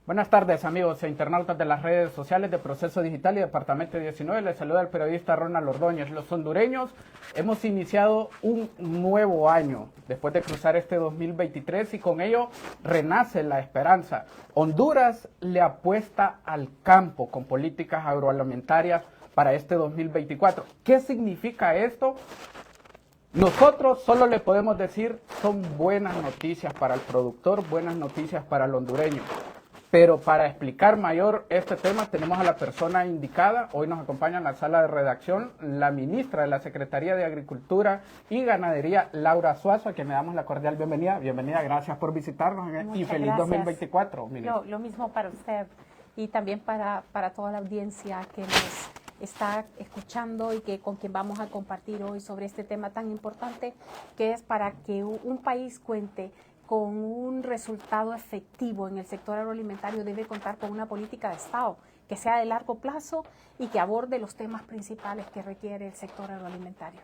Buenas tardes, amigos e internautas de las redes sociales de Proceso Digital y Departamento 19. Les saluda el periodista Ronald Ordóñez. Los hondureños hemos iniciado un nuevo año después de cruzar este 2023 y con ello renace la esperanza. Honduras le apuesta al campo con políticas agroalimentarias para este 2024. ¿Qué significa esto? Nosotros solo le podemos decir son buenas noticias para el productor, buenas noticias para el hondureño. Pero para explicar mayor este tema tenemos a la persona indicada. Hoy nos acompaña en la sala de redacción la ministra de la Secretaría de Agricultura y Ganadería, Laura Suazo, a quien le damos la cordial bienvenida. Bienvenida, gracias por visitarnos y feliz gracias. 2024. Lo mismo para usted y también para toda la audiencia que nos está escuchando y con quien vamos a compartir hoy sobre este tema tan importante que es para que un país cuente con un resultado efectivo en el sector agroalimentario. Debe contar con una política de Estado que sea de largo plazo y que aborde los temas principales que requiere el sector agroalimentario.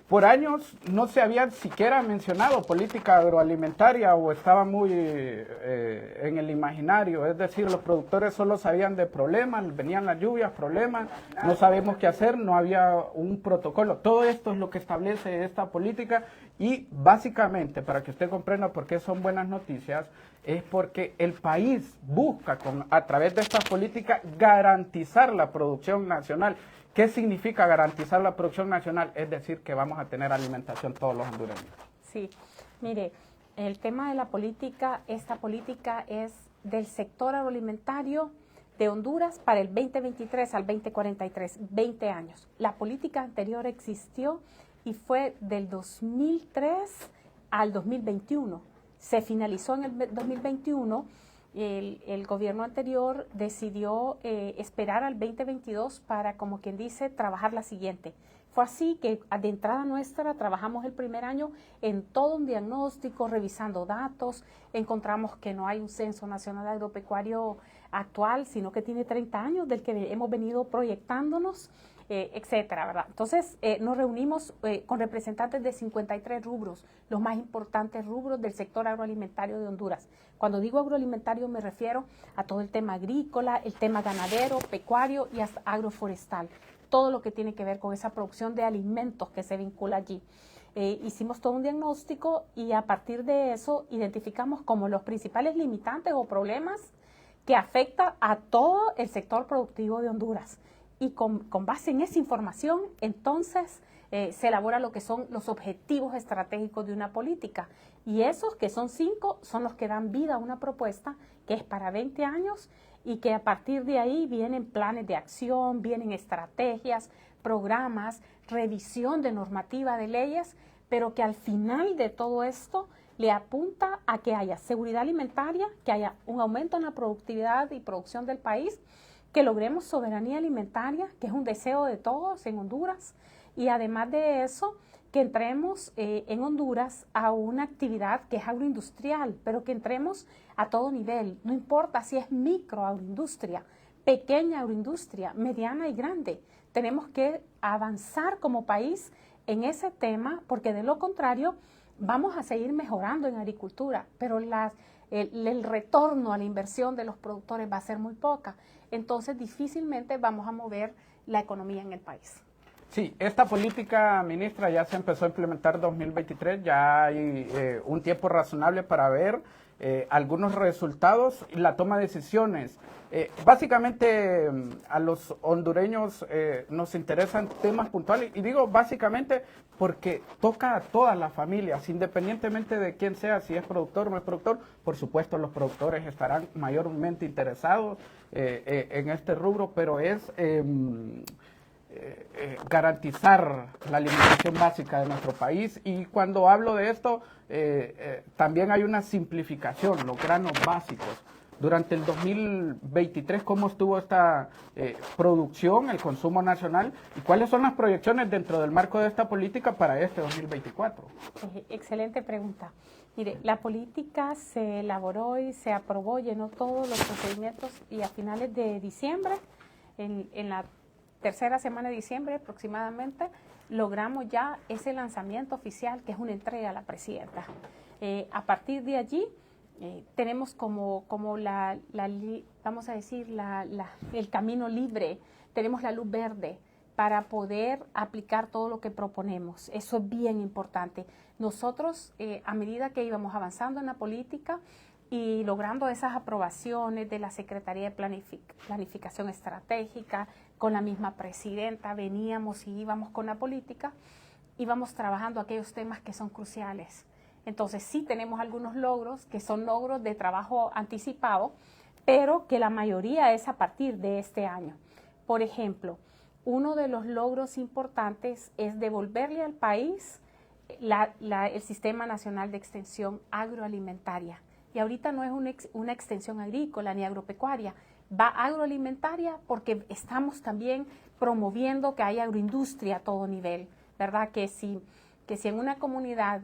Por años no se había siquiera mencionado política agroalimentaria o estaba muy en el imaginario, es decir, los productores solo sabían de problemas, venían las lluvias, problemas, no sabemos qué hacer, no había un protocolo. Todo esto es lo que establece esta política y básicamente, para que usted comprenda por qué son buenas noticias, es porque el país busca a través de esta política garantizar la producción nacional. ¿Qué significa garantizar la producción nacional? Es decir, que vamos a tener alimentación todos los hondureños. Sí, mire, el tema de la política, esta política es del sector agroalimentario de Honduras para el 2023 al 2043, 20 años. La política anterior existió y fue del 2003 al 2021. Se finalizó en el 2021. El gobierno anterior decidió esperar al 2022 para, como quien dice, trabajar la siguiente. Fue así que de entrada nuestra trabajamos el primer año en todo un diagnóstico, revisando datos, encontramos que no hay un censo nacional agropecuario actual, sino que tiene 30 años del que hemos venido proyectándonos, etcétera, ¿verdad? Entonces nos reunimos con representantes de 53 rubros, los más importantes rubros del sector agroalimentario de Honduras. Cuando digo agroalimentario me refiero a todo el tema agrícola, el tema ganadero, pecuario y hasta agroforestal, todo lo que tiene que ver con esa producción de alimentos que se vincula allí. Hicimos todo un diagnóstico y a partir de eso identificamos como los principales limitantes o problemas que afectan a todo el sector productivo de Honduras. Y con base en esa información, entonces, se elabora lo que son los objetivos estratégicos de una política. Y esos, que son 5, son los que dan vida a una propuesta que es para 20 años y que a partir de ahí vienen planes de acción, vienen estrategias, programas, revisión de normativa de leyes, pero que al final de todo esto le apunta a que haya seguridad alimentaria, que haya un aumento en la productividad y producción del país, que logremos soberanía alimentaria, que es un deseo de todos en Honduras, y además de eso, que entremos en Honduras a una actividad que es agroindustrial, pero que entremos a todo nivel, no importa si es microagroindustria, pequeña agroindustria, mediana y grande. Tenemos que avanzar como país en ese tema, porque de lo contrario vamos a seguir mejorando en agricultura, pero el retorno a la inversión de los productores va a ser muy poca. Entonces difícilmente vamos a mover la economía en el país. Sí, esta política, ministra, ya se empezó a implementar en 2023, ya hay un tiempo razonable para ver algunos resultados y la toma de decisiones. Básicamente a los hondureños nos interesan temas puntuales y digo básicamente porque toca a todas las familias, independientemente de quién sea, si es productor o no es productor. Por supuesto los productores estarán mayormente interesados en este rubro, pero es garantizar la alimentación básica de nuestro país. Y cuando hablo de esto, también hay una simplificación, los granos básicos. Durante el 2023, ¿cómo estuvo esta producción, el consumo nacional? ¿Y cuáles son las proyecciones dentro del marco de esta política para este 2024? Excelente pregunta. Mire, la política se elaboró y se aprobó, llenó todos los procedimientos y a finales de diciembre, en la tercera semana de diciembre aproximadamente, logramos ya ese lanzamiento oficial que es una entrega a la presidenta. A partir de allí tenemos como vamos a decir, el camino libre, tenemos la luz verde para poder aplicar todo lo que proponemos. Eso es bien importante. Nosotros, a medida que íbamos avanzando en la política y logrando esas aprobaciones de la Secretaría de Planificación Estratégica, con la misma presidenta, veníamos y íbamos con la política, íbamos trabajando aquellos temas que son cruciales. Entonces sí tenemos algunos logros que son logros de trabajo anticipado, pero que la mayoría es a partir de este año. Por ejemplo, uno de los logros importantes es devolverle al país el Sistema Nacional de Extensión Agroalimentaria. Y ahorita no es una extensión agrícola ni agropecuaria, va agroalimentaria porque estamos también promoviendo que haya agroindustria a todo nivel, ¿verdad? Que si en una comunidad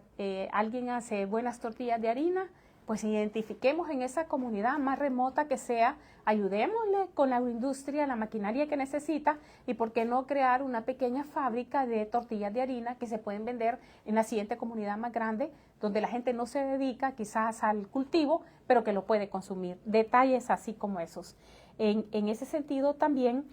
alguien hace buenas tortillas de harina, pues identifiquemos en esa comunidad más remota que sea, ayudémosle con la agroindustria, la maquinaria que necesita, y por qué no crear una pequeña fábrica de tortillas de harina que se pueden vender en la siguiente comunidad más grande, donde la gente no se dedica quizás al cultivo, pero que lo puede consumir. Detalles así como esos. En ese sentido también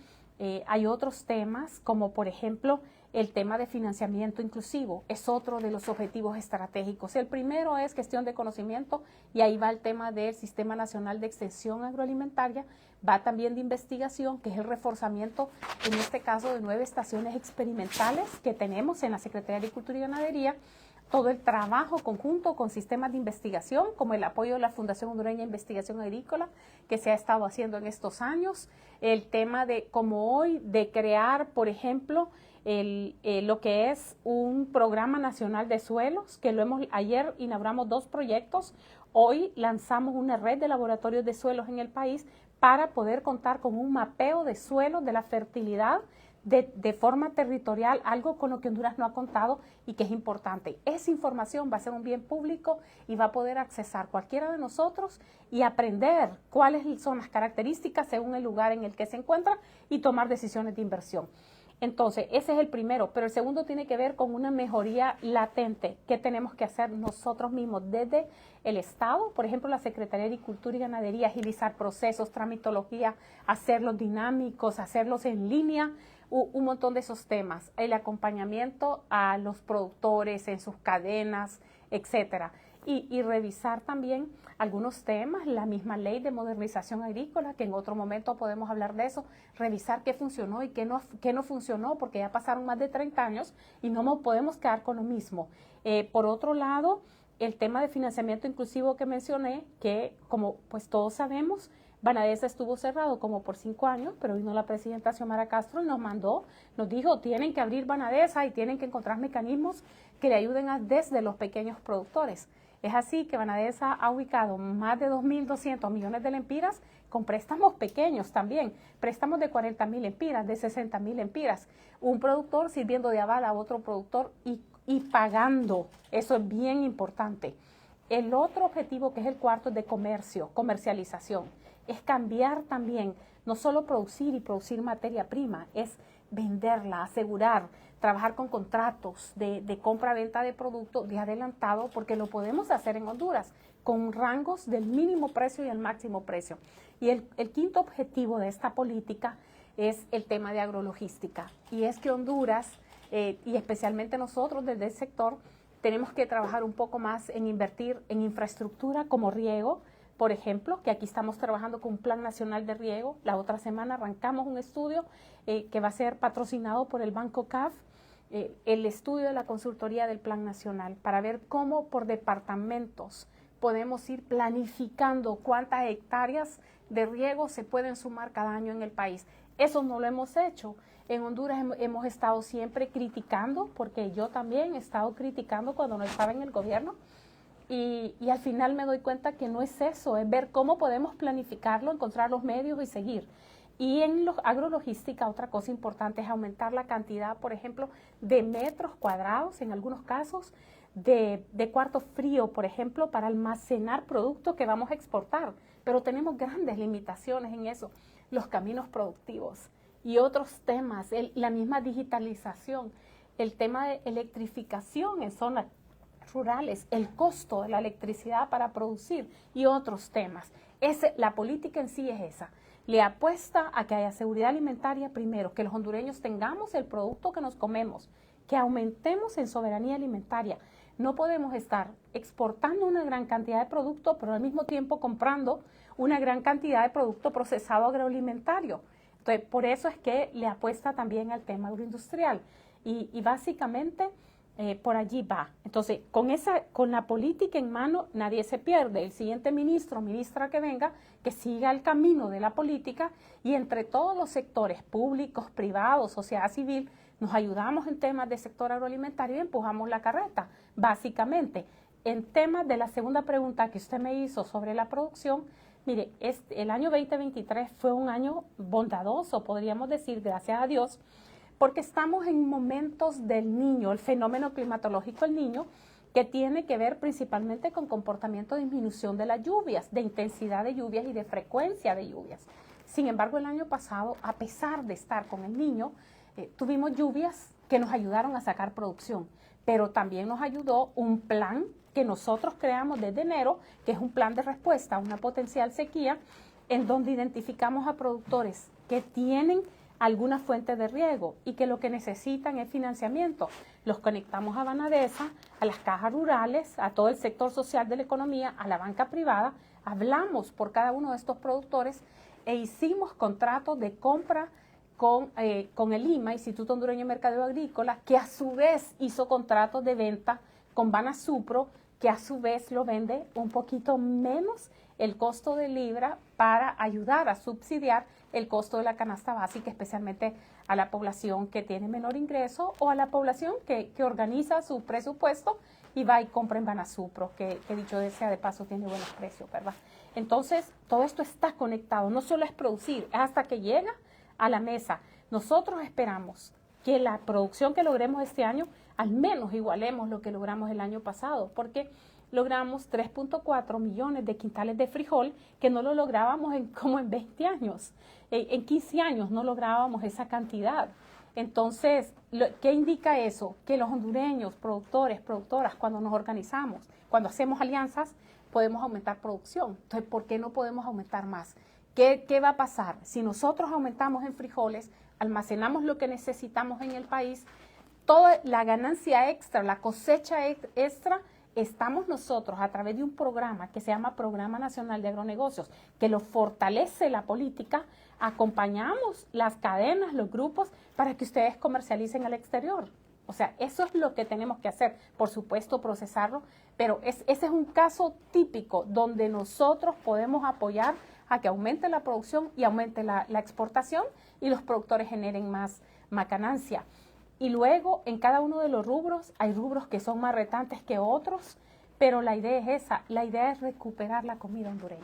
hay otros temas, como por ejemplo el tema de financiamiento inclusivo, es otro de los objetivos estratégicos. El primero es gestión de conocimiento, y ahí va el tema del Sistema Nacional de Extensión Agroalimentaria, va también de investigación, que es el reforzamiento, en este caso, de 9 estaciones experimentales que tenemos en la Secretaría de Agricultura y Ganadería, todo el trabajo conjunto con sistemas de investigación, como el apoyo de la Fundación Hondureña de Investigación Agrícola, que se ha estado haciendo en estos años, el tema de, como hoy, de crear, por ejemplo, lo que es un programa nacional de suelos, que ayer inauguramos 2 proyectos, hoy lanzamos una red de laboratorios de suelos en el país para poder contar con un mapeo de suelos, de la fertilidad, de forma territorial, algo con lo que Honduras no ha contado y que es importante. Esa información va a ser un bien público y va a poder accesar cualquiera de nosotros y aprender cuáles son las características según el lugar en el que se encuentra y tomar decisiones de inversión. Entonces, ese es el primero, pero el segundo tiene que ver con una mejoría latente que tenemos que hacer nosotros mismos desde el Estado, por ejemplo, la Secretaría de Agricultura y Ganadería, agilizar procesos, tramitología, hacerlos dinámicos, hacerlos en línea, un montón de esos temas, el acompañamiento a los productores en sus cadenas, etcétera. Y revisar también algunos temas, la misma ley de modernización agrícola, que en otro momento podemos hablar de eso, revisar qué funcionó y qué no funcionó, porque ya pasaron más de 30 años y no podemos quedar con lo mismo. Por otro lado, el tema de financiamiento inclusivo que mencioné, que como pues todos sabemos, Banadesa estuvo cerrado como por 5 años, pero vino la presidenta Xiomara Castro y nos dijo, tienen que abrir Banadesa y tienen que encontrar mecanismos que le ayuden desde los pequeños productores. Es así que Banadesa ha ubicado más de 2.200 millones de lempiras con préstamos pequeños también, préstamos de 40.000 lempiras, de 60.000 lempiras, un productor sirviendo de aval a otro productor y pagando, eso es bien importante. El otro objetivo, que es el cuarto, es de comercialización, es cambiar también, no solo producir y producir materia prima, es venderla, asegurar, trabajar con contratos de compra-venta de productos de adelantado, porque lo podemos hacer en Honduras con rangos del mínimo precio y el máximo precio. Y el quinto objetivo de esta política es el tema de agrologística, y es que Honduras, y especialmente nosotros desde el sector, tenemos que trabajar un poco más en invertir en infraestructura como riego, por ejemplo, que aquí estamos trabajando con un Plan Nacional de Riego. La otra semana arrancamos un estudio que va a ser patrocinado por el Banco CAF, el estudio de la consultoría del Plan Nacional, para ver cómo por departamentos podemos ir planificando cuántas hectáreas de riego se pueden sumar cada año en el país. Eso no lo hemos hecho. En Honduras hemos estado siempre criticando, porque yo también he estado criticando cuando no estaba en el gobierno, y al final me doy cuenta que no es eso, es ver cómo podemos planificarlo, encontrar los medios y seguir. Y en agrologística, otra cosa importante es aumentar la cantidad, por ejemplo, de metros cuadrados, en algunos casos, de cuarto frío, por ejemplo, para almacenar productos que vamos a exportar. Pero tenemos grandes limitaciones en eso, los caminos productivos y otros temas, la misma digitalización, el tema de electrificación en zonas rurales, el costo de la electricidad para producir y otros temas. La política en sí es esa. Le apuesta a que haya seguridad alimentaria primero, que los hondureños tengamos el producto que nos comemos, que aumentemos en soberanía alimentaria. No podemos estar exportando una gran cantidad de producto, pero al mismo tiempo comprando una gran cantidad de producto procesado agroalimentario. Entonces, por eso es que le apuesta también al tema agroindustrial. Y básicamente por allí va. Entonces, con la política en mano, nadie se pierde. El siguiente ministro o ministra que venga, que siga el camino de la política y entre todos los sectores públicos, privados, sociedad civil, nos ayudamos en temas de sector agroalimentario y empujamos la carreta, básicamente. En temas de la segunda pregunta que usted me hizo sobre la producción, mire, el año 2023 fue un año bondadoso, podríamos decir, gracias a Dios, porque estamos en momentos del Niño, el fenómeno climatológico del Niño, que tiene que ver principalmente con comportamiento de disminución de las lluvias, de intensidad de lluvias y de frecuencia de lluvias. Sin embargo, el año pasado, a pesar de estar con el Niño, tuvimos lluvias que nos ayudaron a sacar producción, pero también nos ayudó un plan que nosotros creamos desde enero, que es un plan de respuesta a una potencial sequía, en donde identificamos a productores que tienen alguna fuente de riego y que lo que necesitan es financiamiento. Los conectamos a Banadesa, a las cajas rurales, a todo el sector social de la economía, a la banca privada, hablamos por cada uno de estos productores e hicimos contratos de compra con el IMA, Instituto Hondureño de Mercadeo Agrícola, que a su vez hizo contratos de venta con Banasupro, que a su vez lo vende un poquito menos el costo de libra para ayudar a subsidiar el costo de la canasta básica, especialmente a la población que tiene menor ingreso o a la población que organiza su presupuesto y va y compra en Banasupro, que dicho sea de paso tiene buenos precios, ¿verdad? Entonces, todo esto está conectado, no solo es producir, es hasta que llega a la mesa. Nosotros esperamos que la producción que logremos este año, al menos igualemos lo que logramos el año pasado, porque logramos 3.4 millones de quintales de frijol que no lo lográbamos como en 20 años. En 15 años no lográbamos esa cantidad. Entonces, ¿qué indica eso? Que los hondureños, productores, productoras, cuando nos organizamos, cuando hacemos alianzas, podemos aumentar producción. Entonces, ¿por qué no podemos aumentar más? ¿Qué va a pasar? Si nosotros aumentamos en frijoles, almacenamos lo que necesitamos en el país, toda la ganancia extra, la cosecha extra, estamos nosotros a través de un programa que se llama Programa Nacional de Agronegocios, que lo fortalece la política, acompañamos las cadenas, los grupos, para que ustedes comercialicen al exterior. O sea, eso es lo que tenemos que hacer, por supuesto procesarlo, pero ese es un caso típico donde nosotros podemos apoyar a que aumente la producción y aumente la exportación y los productores generen más ganancia. Y luego, en cada uno de los rubros, hay rubros que son más retantes que otros, pero la idea es esa, la idea es recuperar la comida hondureña.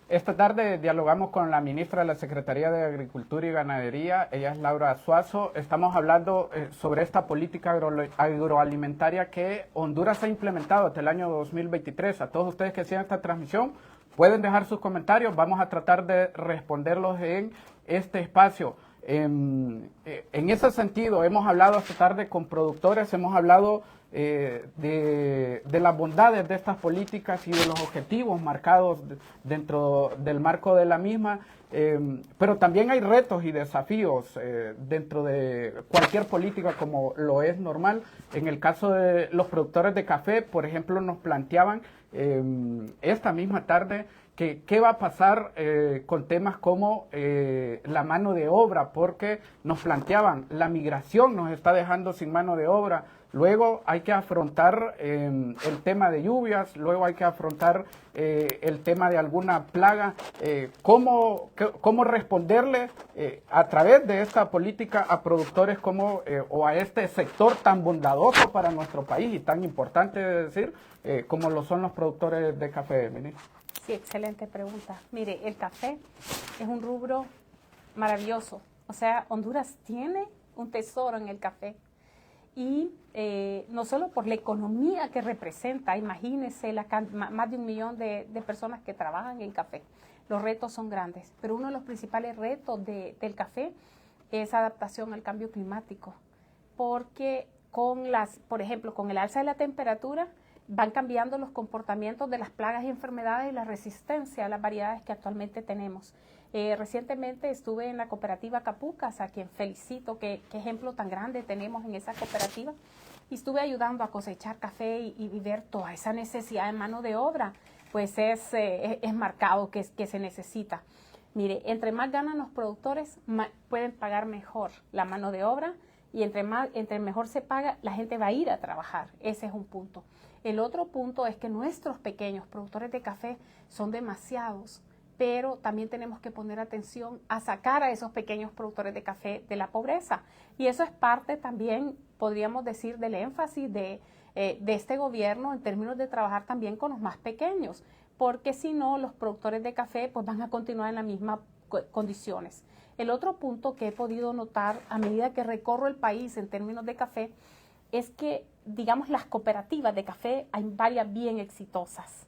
Esta tarde dialogamos con la ministra de la Secretaría de Agricultura y Ganadería, ella es Laura Suazo. Estamos hablando sobre esta política agroalimentaria que Honduras ha implementado hasta el año 2023. A todos ustedes que sigan esta transmisión, pueden dejar sus comentarios, vamos a tratar de responderlos en este espacio. En ese sentido, hemos hablado esta tarde con productores, hemos hablado de las bondades de estas políticas y de los objetivos marcados dentro del marco de la misma, pero también hay retos y desafíos dentro de cualquier política como lo es normal. En el caso de los productores de café, por ejemplo, nos planteaban esta misma tarde ¿qué va a pasar con temas como la mano de obra? Porque nos planteaban, la migración nos está dejando sin mano de obra, luego hay que afrontar el tema de lluvias, luego hay que afrontar el tema de alguna plaga. ¿Cómo responderle a través de esta política a productores o a este sector tan bondadoso para nuestro país y tan importante de decir como lo son los productores de café, ministro? Sí, excelente pregunta. Mire, el café es un rubro maravilloso. O sea, Honduras tiene un tesoro en el café. Y no solo por la economía que representa, imagínense más de 1 millón de personas que trabajan en café. Los retos son grandes, pero uno de los principales retos del café es adaptación al cambio climático. Porque por ejemplo, con el alza de la temperatura, van cambiando los comportamientos de las plagas y enfermedades y la resistencia a las variedades que actualmente tenemos. Recientemente estuve en la cooperativa Capucas, a quien felicito, qué ejemplo tan grande tenemos en esa cooperativa, y estuve ayudando a cosechar café y ver toda esa necesidad de mano de obra, pues es marcado que se necesita. Mire, entre más ganan los productores, pueden pagar mejor la mano de obra, y entre mejor se paga, la gente va a ir a trabajar. Ese es un punto. El otro punto es que nuestros pequeños productores de café son demasiados, pero también tenemos que poner atención a sacar a esos pequeños productores de café de la pobreza. Y eso es parte también, podríamos decir, del énfasis de este gobierno en términos de trabajar también con los más pequeños, porque si no, los productores de café pues van a continuar en las mismas condiciones. El otro punto que he podido notar a medida que recorro el país en términos de café es que, digamos, las cooperativas de café, hay varias bien exitosas,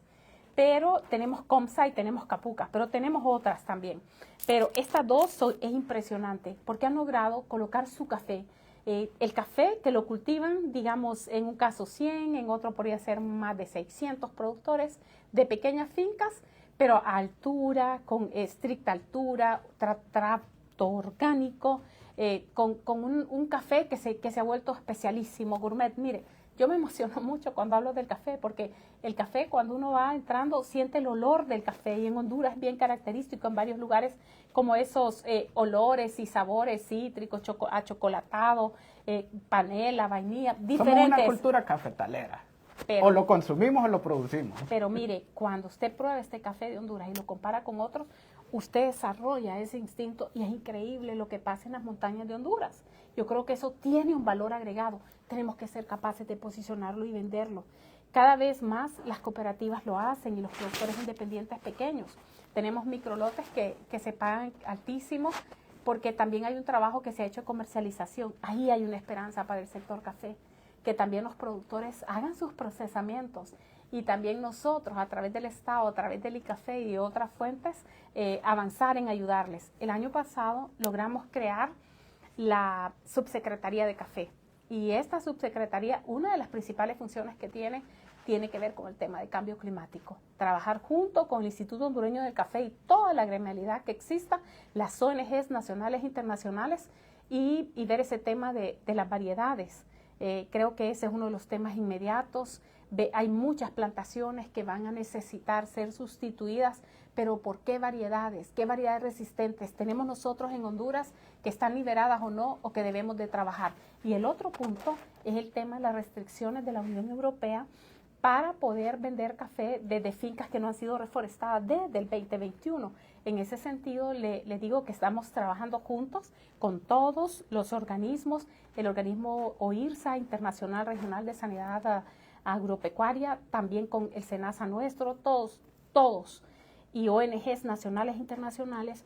pero tenemos Comsa y tenemos Capucas, pero tenemos otras también. Pero estas dos es impresionante porque han logrado colocar su café. El café que lo cultivan, digamos, en un caso 100, en otro podría ser más de 600 productores de pequeñas fincas, pero a altura, con estricta altura, trato orgánico, con un café que se ha vuelto especialísimo, gourmet. Mire, yo me emociono mucho cuando hablo del café, porque el café, cuando uno va entrando, siente el olor del café, y en Honduras es bien característico en varios lugares, como esos olores y sabores cítricos, achocolatado, panela, vainilla, diferentes. Somos una cultura cafetalera. O lo consumimos o lo producimos. Pero mire, cuando usted prueba este café de Honduras y lo compara con otros, usted desarrolla ese instinto, y es increíble lo que pasa en las montañas de Honduras. Yo creo que eso tiene un valor agregado. Tenemos que ser capaces de posicionarlo y venderlo. Cada vez más las cooperativas lo hacen, y los productores independientes pequeños. Tenemos microlotes que se pagan altísimos, porque también hay un trabajo que se ha hecho de comercialización. Ahí hay una esperanza para el sector café, que también los productores hagan sus procesamientos, y también nosotros, a través del Estado, a través del ICAFE y de otras fuentes, avanzar en ayudarles. El año pasado logramos crear la Subsecretaría de Café, y esta subsecretaría, una de las principales funciones que tiene que ver con el tema de cambio climático. Trabajar junto con el Instituto Hondureño del Café y toda la gremialidad que exista, las ONGs nacionales e internacionales, y ver ese tema de las variedades. Creo que ese es uno de los temas inmediatos. Hay muchas plantaciones que van a necesitar ser sustituidas, pero ¿por qué variedades? ¿Qué variedades resistentes tenemos nosotros en Honduras que están liberadas o no, o que debemos de trabajar? Y el otro punto es el tema de las restricciones de la Unión Europea para poder vender café desde fincas que no han sido reforestadas desde el 2021. En ese sentido, le digo que estamos trabajando juntos con todos los organismos, el organismo OIRSA, Internacional Regional de Sanidad Agropecuaria, también con el SENASA nuestro, todos, y ONGs nacionales e internacionales,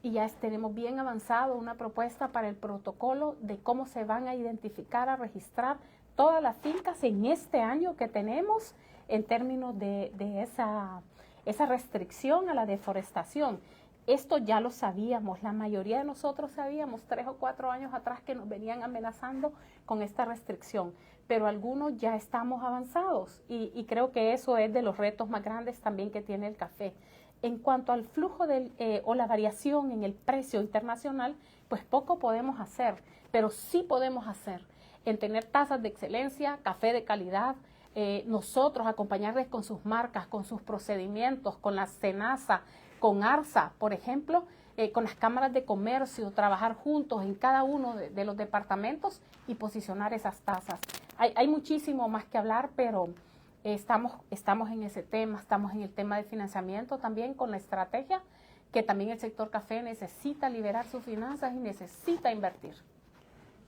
y ya tenemos bien avanzado una propuesta para el protocolo de cómo se van a identificar, a registrar todas las fincas en este año que tenemos en términos de esa restricción a la deforestación. Esto ya lo sabíamos, la mayoría de nosotros sabíamos 3 o 4 años atrás que nos venían amenazando con esta restricción, pero algunos ya estamos avanzados, y creo que eso es de los retos más grandes también que tiene el café. En cuanto al flujo o la variación en el precio internacional, pues poco podemos hacer, pero sí podemos hacer en tener tasas de excelencia, café de calidad, nosotros acompañarles con sus marcas, con sus procedimientos, con la SENASA, con ARSA, por ejemplo, con las cámaras de comercio, trabajar juntos en cada uno de los departamentos y posicionar esas tasas. Hay muchísimo más que hablar, pero estamos en ese tema, estamos en el tema de financiamiento también, con la estrategia que también el sector café necesita liberar sus finanzas y necesita invertir.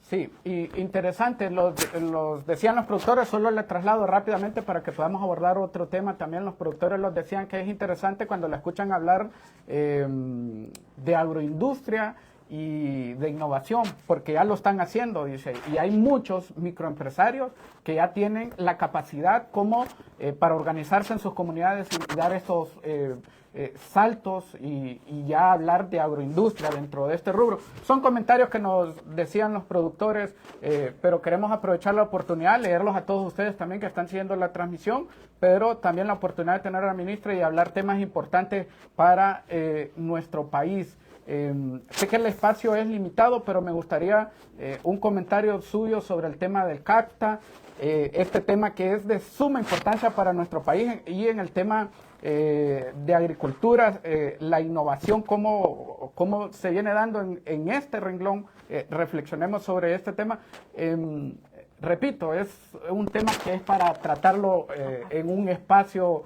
Sí, y interesante, los decían los productores, solo le traslado rápidamente para que podamos abordar otro tema también. Los productores los decían que es interesante cuando le escuchan hablar de agroindustria y de innovación, porque ya lo están haciendo, dice, y hay muchos microempresarios que ya tienen la capacidad como para organizarse en sus comunidades y dar estos saltos y ya hablar de agroindustria dentro de este rubro. Son comentarios que nos decían los productores, pero queremos aprovechar la oportunidad, leerlos a todos ustedes también que están siguiendo la transmisión, pero también la oportunidad de tener a la ministra y hablar temas importantes para nuestro país. Sé que el espacio es limitado, pero me gustaría un comentario suyo sobre el tema del CAFTA, este tema que es de suma importancia para nuestro país, y en el tema de agricultura, la innovación, cómo se viene dando en este renglón. Reflexionemos sobre este tema. Repito, es un tema que es para tratarlo en un espacio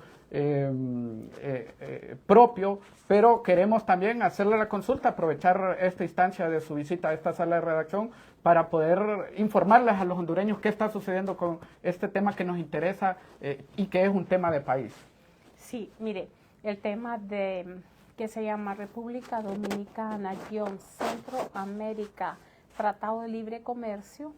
propio, pero queremos también hacerle la consulta, aprovechar esta instancia de su visita a esta sala de redacción para poder informarles a los hondureños qué está sucediendo con este tema que nos interesa y que es un tema de país. Sí, mire, el tema que se llama República Dominicana, Centroamérica, Tratado de Libre Comercio,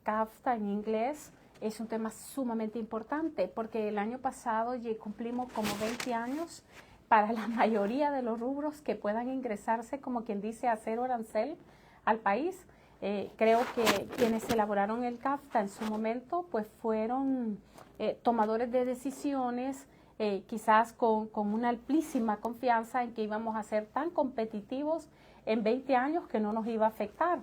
CAFTA en inglés, es un tema sumamente importante porque el año pasado ya cumplimos como 20 años para la mayoría de los rubros que puedan ingresarse, como quien dice, a cero arancel al país. Creo que quienes elaboraron el CAFTA en su momento pues fueron tomadores de decisiones, quizás con una amplísima confianza en que íbamos a ser tan competitivos en 20 años que no nos iba a afectar.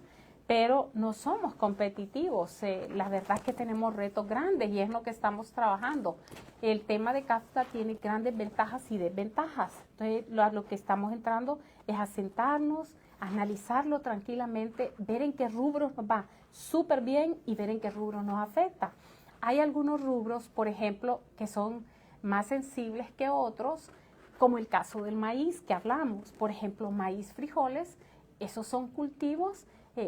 Pero no somos competitivos, la verdad es que tenemos retos grandes y es lo que estamos trabajando. El tema de CAFTA tiene grandes ventajas y desventajas, entonces lo que estamos entrando es a sentarnos, a analizarlo tranquilamente, ver en qué rubros nos va súper bien y ver en qué rubros nos afecta. Hay algunos rubros, por ejemplo, que son más sensibles que otros, como el caso del maíz que hablamos, por ejemplo, maíz, frijoles, esos son cultivos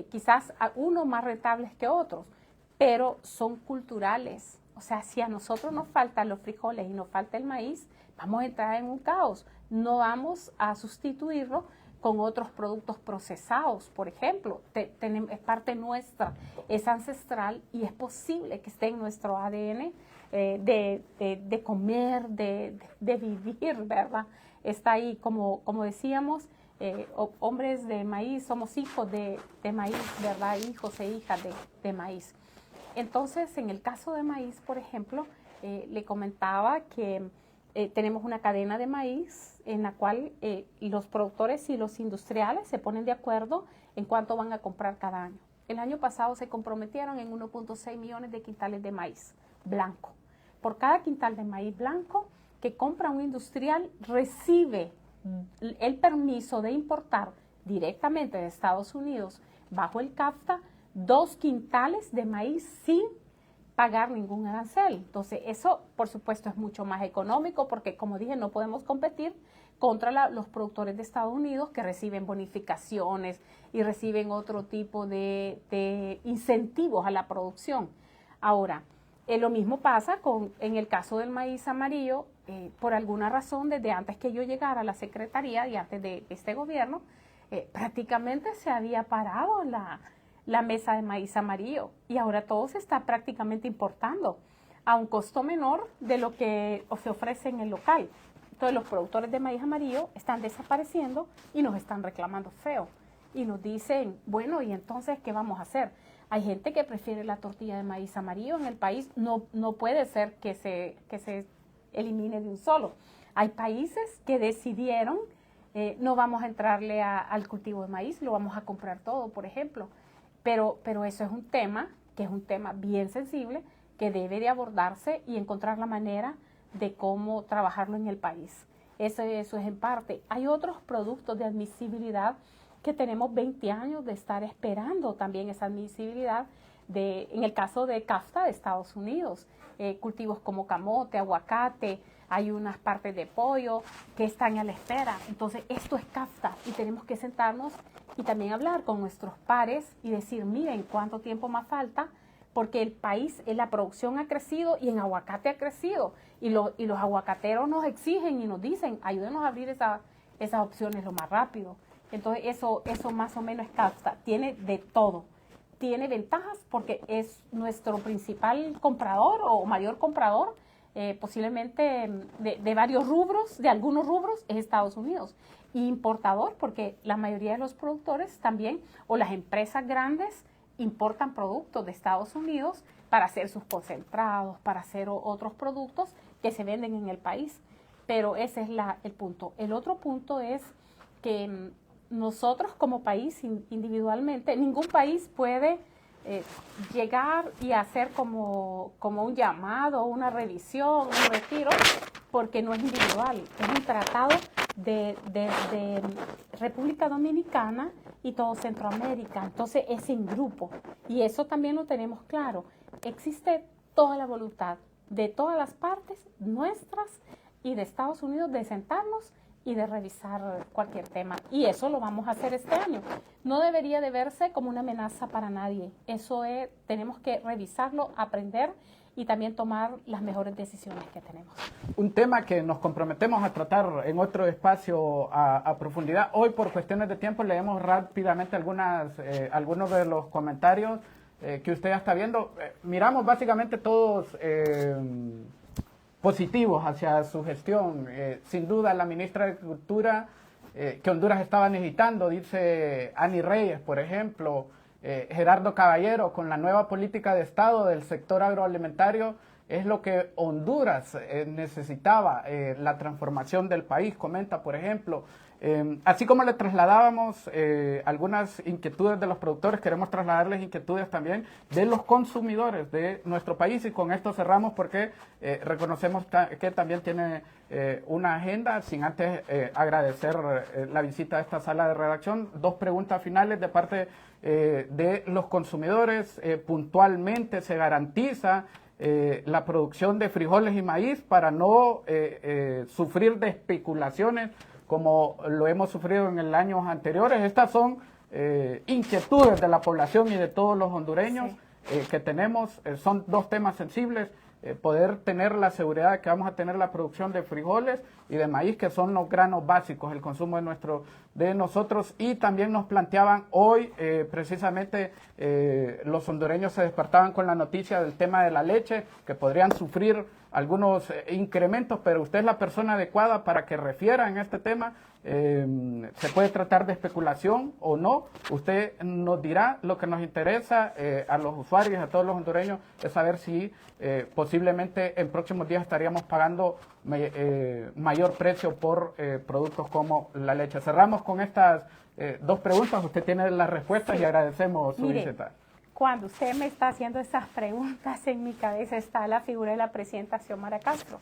quizás unos más rentables que otros, pero son culturales. O sea, si a nosotros nos faltan los frijoles y nos falta el maíz, vamos a entrar en un caos. No vamos a sustituirlo con otros productos procesados, por ejemplo. Es parte nuestra, es ancestral y es posible que esté en nuestro ADN de comer, de vivir, ¿verdad? Está ahí, como decíamos, hombres de maíz, somos hijos de maíz, ¿verdad? Hijos e hijas de maíz. Entonces, en el caso de maíz, por ejemplo, le comentaba que tenemos una cadena de maíz en la cual los productores y los industriales se ponen de acuerdo en cuánto van a comprar cada año. El año pasado se comprometieron en 1.6 millones de quintales de maíz blanco. Por cada quintal de maíz blanco que compra un industrial, recibe el permiso de importar directamente de Estados Unidos bajo el CAFTA 2 quintales de maíz sin pagar ningún arancel. Entonces eso por supuesto es mucho más económico porque, como dije, no podemos competir contra los productores de Estados Unidos que reciben bonificaciones y reciben otro tipo de incentivos a la producción. Ahora, lo mismo pasa en el caso del maíz amarillo. Por alguna razón, desde antes que yo llegara a la Secretaría y antes de este gobierno, prácticamente se había parado la mesa de maíz amarillo y ahora todo se está prácticamente importando a un costo menor de lo que se ofrece en el local. Entonces los productores de maíz amarillo están desapareciendo y nos están reclamando feo y nos dicen, bueno, ¿y entonces qué vamos a hacer? Hay gente que prefiere la tortilla de maíz amarillo en el país, no puede ser que se elimine de un solo. Hay países que decidieron, no vamos a entrarle al cultivo de maíz, lo vamos a comprar todo, por ejemplo. Pero eso es un tema, que es un tema bien sensible, que debe de abordarse y encontrar la manera de cómo trabajarlo en el país. Eso es en parte. Hay otros productos de admisibilidad que tenemos 20 años de estar esperando también esa admisibilidad, en el caso de CAFTA de Estados Unidos, cultivos como camote, aguacate, hay unas partes de pollo que están a la espera. Entonces esto es CAFTA y tenemos que sentarnos y también hablar con nuestros pares y decir, miren, ¿cuánto tiempo más falta? Porque el país, la producción ha crecido y en aguacate ha crecido y los aguacateros nos exigen y nos dicen, ayúdenos a abrir esas opciones lo más rápido. Entonces eso más o menos es CAFTA, tiene de todo. Tiene ventajas porque es nuestro principal comprador o mayor comprador posiblemente de varios rubros, de algunos rubros, es Estados Unidos. Y importador, porque la mayoría de los productores también, o las empresas grandes, importan productos de Estados Unidos para hacer sus concentrados, para hacer otros productos que se venden en el país. Pero ese es el punto. El otro punto es que nosotros como país individualmente, ningún país puede llegar y hacer como un llamado, una revisión, un retiro, porque no es individual, es un tratado de República Dominicana y todo Centroamérica, entonces es en grupo y eso también lo tenemos claro. Existe toda la voluntad de todas las partes nuestras y de Estados Unidos de sentarnos y de revisar cualquier tema. Y eso lo vamos a hacer este año. No debería de verse como una amenaza para nadie. Eso es, tenemos que revisarlo, aprender y también tomar las mejores decisiones que tenemos. Un tema que nos comprometemos a tratar en otro espacio a profundidad. Hoy, por cuestiones de tiempo, leemos rápidamente algunos de los comentarios que usted ya está viendo. Miramos básicamente todos positivos hacia su gestión. Sin duda, la ministra de Agricultura que Honduras estaba necesitando, dice Ani Reyes, por ejemplo, Gerardo Caballero, con la nueva política de Estado del sector agroalimentario, es lo que Honduras necesitaba, la transformación del país, comenta, por ejemplo. Así como le trasladábamos algunas inquietudes de los productores, queremos trasladarles inquietudes también de los consumidores de nuestro país, y con esto cerramos porque reconocemos que también tiene una agenda, sin antes agradecer la visita a esta sala de redacción. Dos preguntas finales de parte de los consumidores. Puntualmente se garantiza la producción de frijoles y maíz para no sufrir de especulaciones como lo hemos sufrido en el años anteriores. Estas son inquietudes de la población y de todos los hondureños que tenemos. Son dos temas sensibles, poder tener la seguridad de que vamos a tener la producción de frijoles y de maíz, que son los granos básicos, el consumo de nosotros. Y también nos planteaban hoy, precisamente, los hondureños se despertaban con la noticia del tema de la leche, que podrían sufrir algunos incrementos, pero usted es la persona adecuada para que refiera en este tema. Se puede tratar de especulación o no, usted nos dirá. Lo que nos interesa a los usuarios, a todos los hondureños, es saber si posiblemente en próximos días estaríamos pagando mayor precio por productos como la leche. Cerramos con estas dos preguntas, usted tiene las respuestas y agradecemos su visita. Cuando usted me está haciendo esas preguntas, en mi cabeza está la figura de la presidenta Xiomara Castro.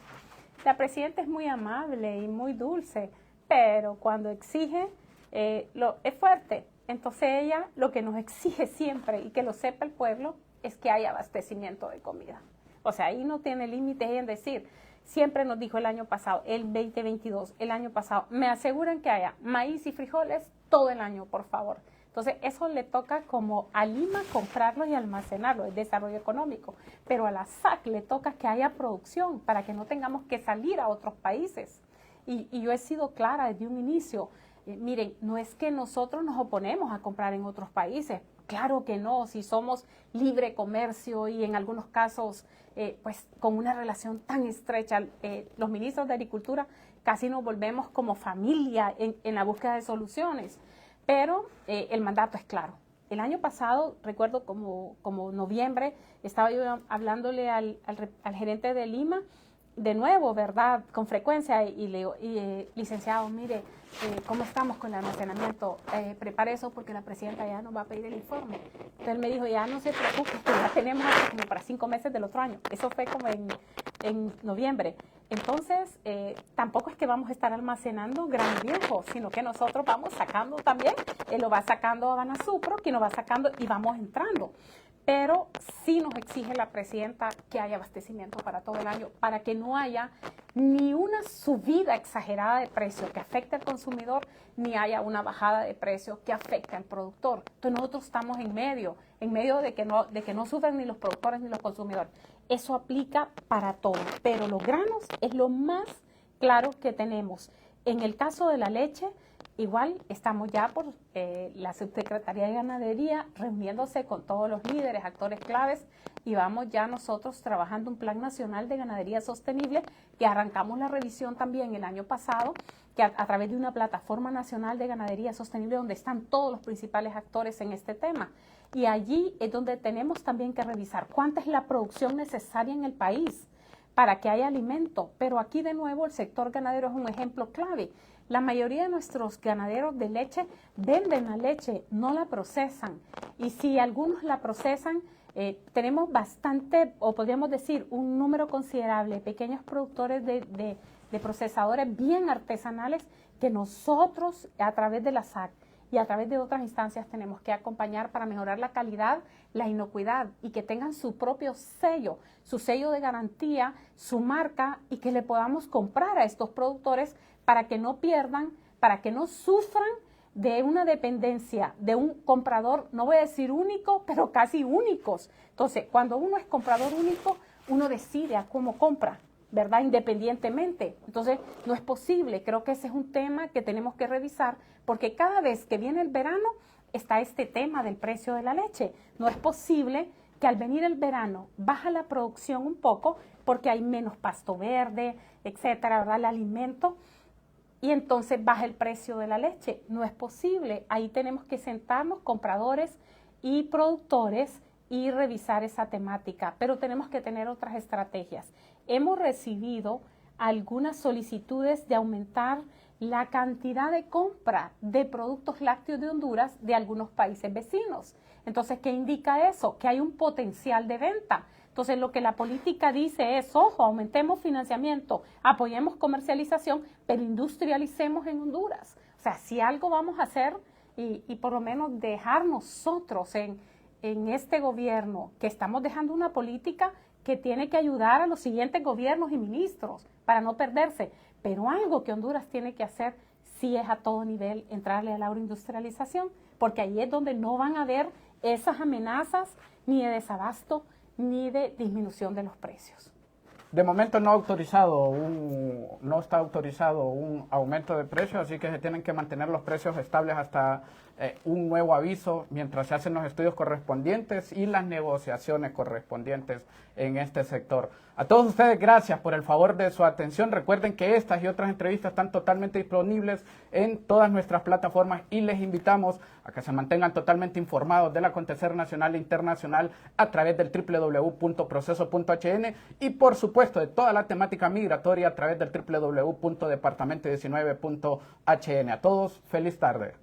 La presidenta es muy amable y muy dulce, pero cuando exige, es fuerte. Entonces ella lo que nos exige siempre, y que lo sepa el pueblo, es que haya abastecimiento de comida. O sea, ahí no tiene límites en decir. Siempre nos dijo el año pasado, el 2022, el año pasado, me aseguran que haya maíz y frijoles todo el año, por favor. Entonces, eso le toca como a Lima comprarlos y almacenarlos, es desarrollo económico. Pero a la SAC le toca que haya producción para que no tengamos que salir a otros países. Y yo he sido clara desde un inicio. Miren, no es que nosotros nos oponemos a comprar en otros países. Claro que no, si somos libre comercio y en algunos casos, pues con una relación tan estrecha, los ministros de Agricultura casi nos volvemos como familia en la búsqueda de soluciones. Pero el mandato es claro. El año pasado, recuerdo como noviembre, estaba yo hablándole al gerente de Lima, de nuevo, ¿verdad? Con frecuencia, y le digo, licenciado, mire, ¿cómo estamos con el almacenamiento? Prepare eso porque la presidenta ya nos va a pedir el informe. Entonces él me dijo, ya no se preocupe, que ya tenemos hasta como para 5 meses del otro año. Eso fue como en noviembre. Entonces, tampoco es que vamos a estar almacenando gran viejo, sino que nosotros vamos sacando también, él lo va sacando a Banasupro, quien lo va sacando y vamos entrando. Pero sí nos exige la presidenta que haya abastecimiento para todo el año, para que no haya ni una subida exagerada de precio que afecte al consumidor, ni haya una bajada de precio que afecte al productor. Entonces nosotros estamos en medio de que no sufran ni los productores ni los consumidores. Eso aplica para todo, pero los granos es lo más claro que tenemos. En el caso de la leche, Igual estamos ya por la Subsecretaría de Ganadería reuniéndose con todos los líderes, actores claves, y vamos ya nosotros trabajando un plan nacional de ganadería sostenible que arrancamos la revisión también el año pasado, que a través de una plataforma nacional de ganadería sostenible donde están todos los principales actores en este tema. Y allí es donde tenemos también que revisar cuánta es la producción necesaria en el país para que haya alimento. Pero aquí de nuevo el sector ganadero es un ejemplo clave. La mayoría de nuestros ganaderos de leche venden la leche, no la procesan. Y si algunos la procesan, tenemos bastante, o podríamos decir, un número considerable de pequeños productores de procesadores bien artesanales que nosotros a través de la SAC y a través de otras instancias tenemos que acompañar para mejorar la calidad, la inocuidad y que tengan su propio sello, su sello de garantía, su marca y que le podamos comprar a estos productores para que no pierdan, para que no sufran de una dependencia de un comprador, no voy a decir único, pero casi únicos. Entonces, cuando uno es comprador único, uno decide a cómo compra, ¿verdad? Independientemente. Entonces, no es posible. Creo que ese es un tema que tenemos que revisar, porque cada vez que viene el verano, está este tema del precio de la leche. No es posible que al venir el verano baja la producción un poco, porque hay menos pasto verde, etcétera, ¿verdad? El alimento. Y entonces baja el precio de la leche. No es posible. Ahí tenemos que sentarnos, compradores y productores, y revisar esa temática. Pero tenemos que tener otras estrategias. Hemos recibido algunas solicitudes de aumentar la cantidad de compra de productos lácteos de Honduras de algunos países vecinos. Entonces, ¿qué indica eso? Que hay un potencial de venta. Entonces, lo que la política dice es, ojo, aumentemos financiamiento, apoyemos comercialización, pero industrialicemos en Honduras. O sea, si algo vamos a hacer y por lo menos dejar nosotros en este gobierno, que estamos dejando una política que tiene que ayudar a los siguientes gobiernos y ministros para no perderse. Pero algo que Honduras tiene que hacer sí es a todo nivel entrarle a la agroindustrialización, porque ahí es donde no van a haber esas amenazas ni de desabasto ni de disminución de los precios. De momento no está autorizado un aumento de precios, así que se tienen que mantener los precios estables hasta un nuevo aviso mientras se hacen los estudios correspondientes y las negociaciones correspondientes en este sector. A todos ustedes, gracias por el favor de su atención. Recuerden que estas y otras entrevistas están totalmente disponibles en todas nuestras plataformas y les invitamos a que se mantengan totalmente informados del acontecer nacional e internacional a través del www.proceso.hn y por supuesto de toda la temática migratoria a través del www.departamento19.hn. A todos, feliz tarde.